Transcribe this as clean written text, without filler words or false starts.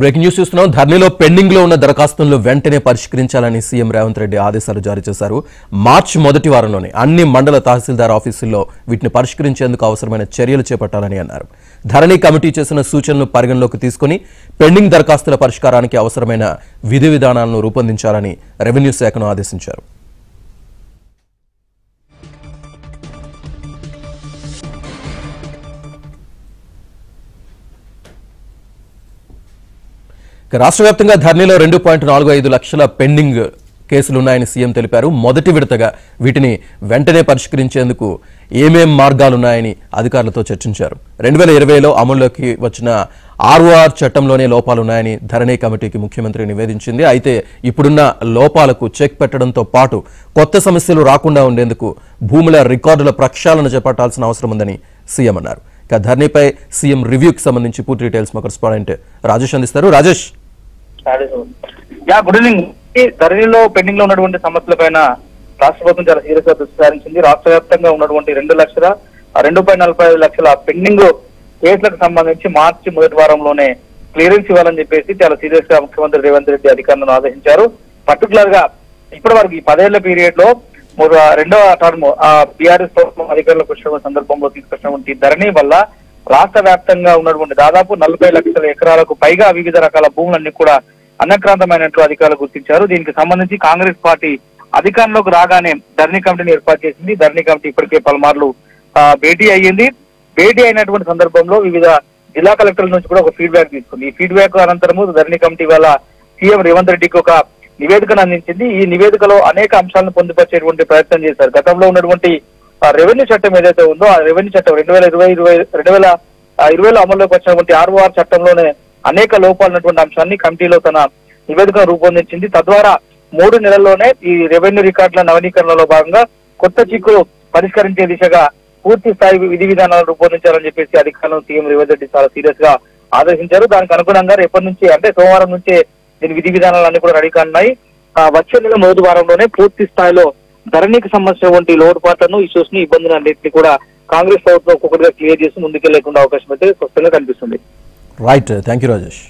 Breaking news చూస్తున్నాం. ధరణిలో pending లో ఉన్న దరఖాస్తులను వెంటనే పరిష్కరించాలని సీఎం రేవంత్ రెడ్డి ఆదేశాలు జారీ చేశారు. మార్చి మొదటి వారంలోనే అన్ని మండల తహసీల్దార్ ఆఫీసుల్లో వీటిని పరిష్కరించేందుకు అవసరమైన చర్యలు చేపట్టాలని అన్నారు. ధరణి కమిటీ చేసిన సూచనలను పరిగణలోకి తీసుకుని పెండింగ్ దరఖాస్తుల పరిష్కారానికి అవసరమైన విధి విధానాలను రూపొందించాలని రెవెన్యూ శాఖను ఆదేశించారు. రాష్ట్ర వ్యాప్తంగా ధరణిలో 2.45 లక్షల పెండింగ్ కేసులున్నాయని సీఎం తెలిపారు. మొదటి విడతగా వీటిని వెంటనే పరిష్కరించేందుకు ఏమేం మార్గాలున్నాయని అధికారులతో చర్చించారు. 2020లో అమల్లోకి వచ్చిన ఆర్ఓఆర్ చట్టంలోనే లోపాలున్నాయని ధరణి కమిటీకి ముఖ్యమంత్రి నివేదించింది. అయితే ఇప్పుడున్న లోపాలకు చెక్ పెట్టడంతో పాటు కొత్త సమస్యలు రాకుండా ఉండేందుకు భూముల రికార్డుల ప్రక్షాళన చేపట్టాల్సిన అవసరం ఉందని సీఎం అన్నారు. ఇక ధరణిపై సీఎం రివ్యూకి సంబంధించి పూర్తి డీటెయిల్స్ మా కరెస్పాండెంట్ రాజేష్ అందిస్తారు. Rajesh, good evening. ధరణిలో పెండింగ్ లో ఉన్నటువంటి సమస్యలపైన రాష్ట్ర ప్రభుత్వం చాలా సీరియస్ గా దృష్టి సారించింది. రాష్ట్ర వ్యాప్తంగా ఉన్నటువంటి 2.45 లక్షల పెండింగ్ కేసులకు సంబంధించి మార్చి మొదటి వారంలోనే క్లియరెన్స్ ఇవ్వాలని చెప్పేసి చాలా సీరియస్ గా ముఖ్యమంత్రి రేవంత్ రెడ్డి అధికారులను ఆదేశించారు. పర్టికులర్ గా ఇప్పటి వరకు ఈ 10 ఏళ్ల పీరియడ్ లో రెండవ టర్మ్ బీఆర్ఎస్ ప్రభుత్వం అధికారులకు వచ్చిన సందర్భంలో తీసుకొచ్చినటువంటి ధరణి వల్ల రాష్ట్ర వ్యాప్తంగా ఉన్నటువంటి దాదాపు 40 లక్షల ఎకరాలకు పైగా వివిధ రకాల భూములన్నీ కూడా అన్యక్రాంతమైనట్లు అధికారులు గుర్తించారు. దీనికి సంబంధించి కాంగ్రెస్ పార్టీ అధికారంలోకి రాగానే ధరణి కమిటీని ఏర్పాటు చేసింది. ధరణి కమిటీ ఇప్పటికే పలుమార్లు భేటీ అయ్యింది. భేటీ అయినటువంటి సందర్భంలో వివిధ జిల్లా కలెక్టర్ల నుంచి కూడా ఒక ఫీడ్బ్యాక్ తీసుకుంది. ఈ ఫీడ్బ్యాక్ అనంతరము ధరణి కమిటీ వల్ల సీఎం రేవంత్ రెడ్డికి ఒక నివేదికను అందించింది. ఈ నివేదికలో అనేక అంశాలను పొందుపరిచేటువంటి ప్రయత్నం చేశారు. గతంలో ఉన్నటువంటి రెవెన్యూ చట్టం ఏదైతే ఉందో ఆ రెవెన్యూ చట్టం 2020లో అమల్లోకి వచ్చినటువంటి ఆర్ఓఆర్ చట్టంలోనే అనేక లోపాలు ఉన్నటువంటి అంశాన్ని కమిటీలో తన నివేదికను రూపొందించింది. తద్వారా 3 నెలల్లోనే ఈ రెవెన్యూ రికార్డుల నవీకరణలో భాగంగా కొత్త చిక్కులు పరిష్కరించే దిశగా పూర్తి స్థాయి విధి విధానాలను రూపొందించాలని చెప్పేసి అధికారులను సీఎం రేవంత్ రెడ్డి చాలా సీరియస్ గా ఆదేశించారు. దానికి అనుగుణంగా రేపటి నుంచి అంటే సోమవారం నుంచే దీని విధి విధానాలన్నీ కూడా రెడీ కానున్నాయి. వచ్చే నెల మొదటి వారంలోనే పూర్తి స్థాయిలో ధరణికి సంబంధించినటువంటి లోటుపాట్లను, ఇష్యూస్ ని, ఇబ్బందులు అన్నింటినీ కూడా కాంగ్రెస్ ప్రభుత్వం ఒక్కొక్కటిగా క్లియర్ చేసి ముందుకెళ్లేకుండా అవకాశం అయితే స్పష్టంగా కనిపిస్తుంది. Right, thank you Rajesh.